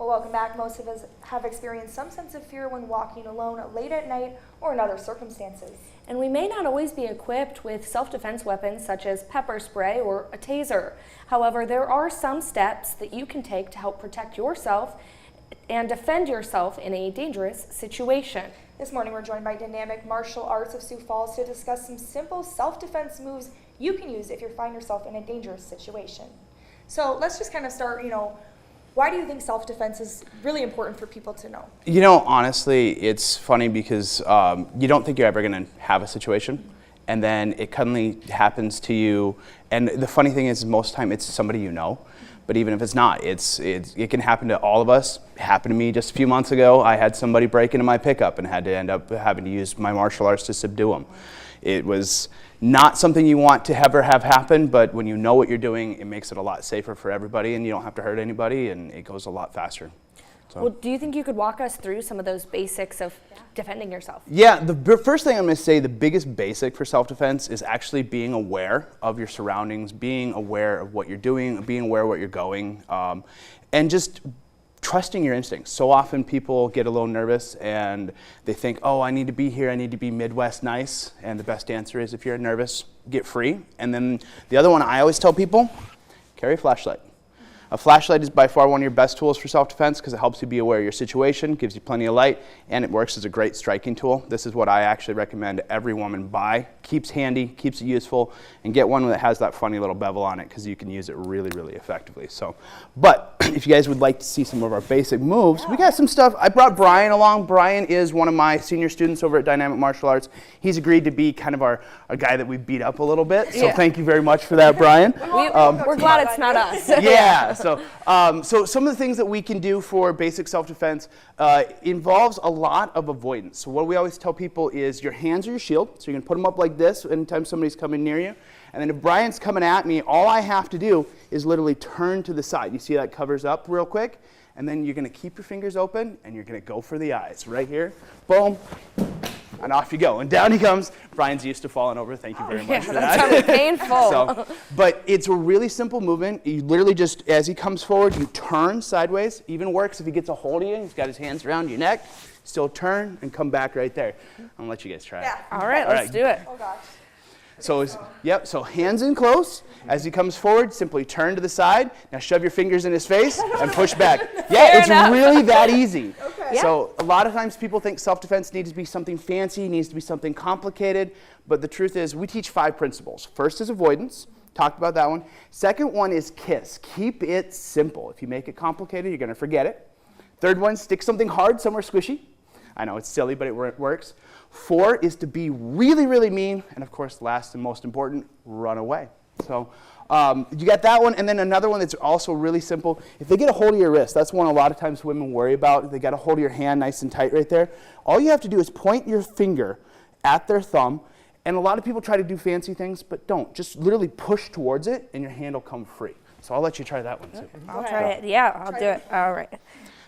Well, welcome back. Most of us have experienced some sense of fear when walking alone late at night or in other circumstances. And we may not always be equipped with self-defense weapons such as pepper spray or a taser. However, there are some steps that you can take to help protect yourself and defend yourself in a dangerous situation. This morning we're joined by Dynamic Martial Arts of Sioux Falls to discuss some simple self-defense moves you can use if you find yourself in a dangerous situation. So let's just kind of start, why do you think self-defense is really important for people to know? Honestly, it's funny because you don't think you're ever going to have a situation, and then it suddenly happens to you. And the funny thing is, most of the time, it's somebody you know. But even if it's not, it can happen to all of us. It happened to me just a few months ago. I had somebody break into my pickup and had to end up having to use my martial arts to subdue them. It was not something you want to ever have happen, but when you know what you're doing, it makes it a lot safer for everybody, and you don't have to hurt anybody, and it goes a lot faster. So. Well, do you think you could walk us through some of those basics of defending yourself? Yeah, the first thing I'm going to say, the biggest basic for self-defense is actually being aware of your surroundings, being aware of what you're doing, being aware of what you're going, and just trusting your instincts. So often people get a little nervous and they think, oh, I need to be here, I need to be Midwest nice, and the best answer is if you're nervous, get free. And then the other one I always tell people, carry a flashlight. A flashlight is by far one of your best tools for self-defense because it helps you be aware of your situation, gives you plenty of light, and it works as a great striking tool. This is what I actually recommend every woman buy. Keeps handy, keeps it useful, and get one that has that funny little bevel on it because you can use it really, really effectively. So, but if you guys would like to see some of our basic moves, we got some stuff. I brought Brian along. Brian is one of my senior students over at Dynamic Martial Arts. He's agreed to be kind of our guy that we beat up a little bit. So thank you very much for that, Brian. We're glad it's not us. Yeah. So some of the things that we can do for basic self-defense involves a lot of avoidance. So what we always tell people is your hands are your shield. So you're going to put them up like this anytime somebody's coming near you. And then if Brian's coming at me, all I have to do is literally turn to the side. You see that covers up real quick? And then you're going to keep your fingers open, and you're going to go for the eyes. Right here. Boom. And off you go. And down he comes. Brian's used to falling over. Thank you very much for that. That's painful. But it's a really simple movement. You literally just, as he comes forward, you turn sideways. Even works if he gets a hold of you. He's got his hands around your neck. Still turn and come back right there. I'm going to let you guys try it. All right, let's do it. Oh, gosh. So hands in close. As he comes forward, simply turn to the side. Now shove your fingers in his face and push back. Yeah, it's really that easy. Okay. So a lot of times people think self-defense needs to be something fancy, needs to be something complicated, but the truth is we teach 5 principles. First is avoidance. Talked about that one. Second one is KISS. Keep it simple. If you make it complicated, you're going to forget it. Third one, stick something hard somewhere squishy. I know it's silly, but it works. 4 is to be really, really mean. And of course, last and most important, run away. So you got that one. And then another one that's also really simple. If they get a hold of your wrist, that's one a lot of times women worry about. If they got a hold of your hand nice and tight right there. All you have to do is point your finger at their thumb. And a lot of people try to do fancy things, but don't. Just literally push towards it, and your hand will come free. So I'll let you try that one too. I'll try it. Yeah, I'll do it. All right.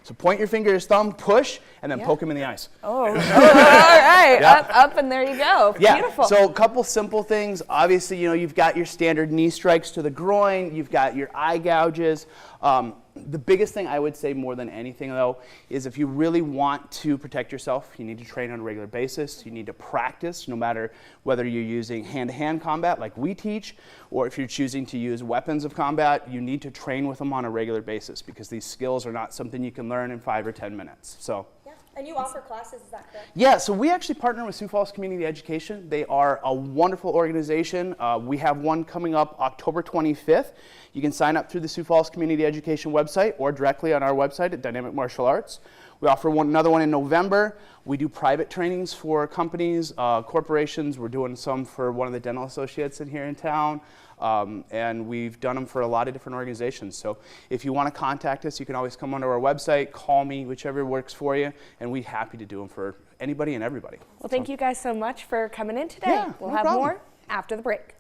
So point your finger to his thumb, push, and then poke him in the eyes. Oh, all right. Up, and there you go. Yeah. Beautiful. So a couple simple things. Obviously, you've got your standard knee strikes to the groin. You've got your eye gouges. The biggest thing I would say more than anything, though, is if you really want to protect yourself, you need to train on a regular basis. You need to practice, no matter whether you're using hand-to-hand combat like we teach, or if you're choosing to use weapons of combat, you need to train with them on a regular basis because these skills are not something you can learn in 5 or 10 minutes. So. Yeah. And you offer classes, is that correct? Yeah, so we actually partner with Sioux Falls Community Education. They are a wonderful organization. We have one coming up October 25th. You can sign up through the Sioux Falls Community Education website or directly on our website at Dynamic Martial Arts. We offer another one in November. We do private trainings for companies, corporations. We're doing some for one of the dental associates in here in town. And we've done them for a lot of different organizations. So if you want to contact us, you can always come onto our website, call me, whichever works for you, and we're happy to do them for anybody and everybody. Well, thank you guys so much for coming in today. Yeah, we'll no have problem. more after the break.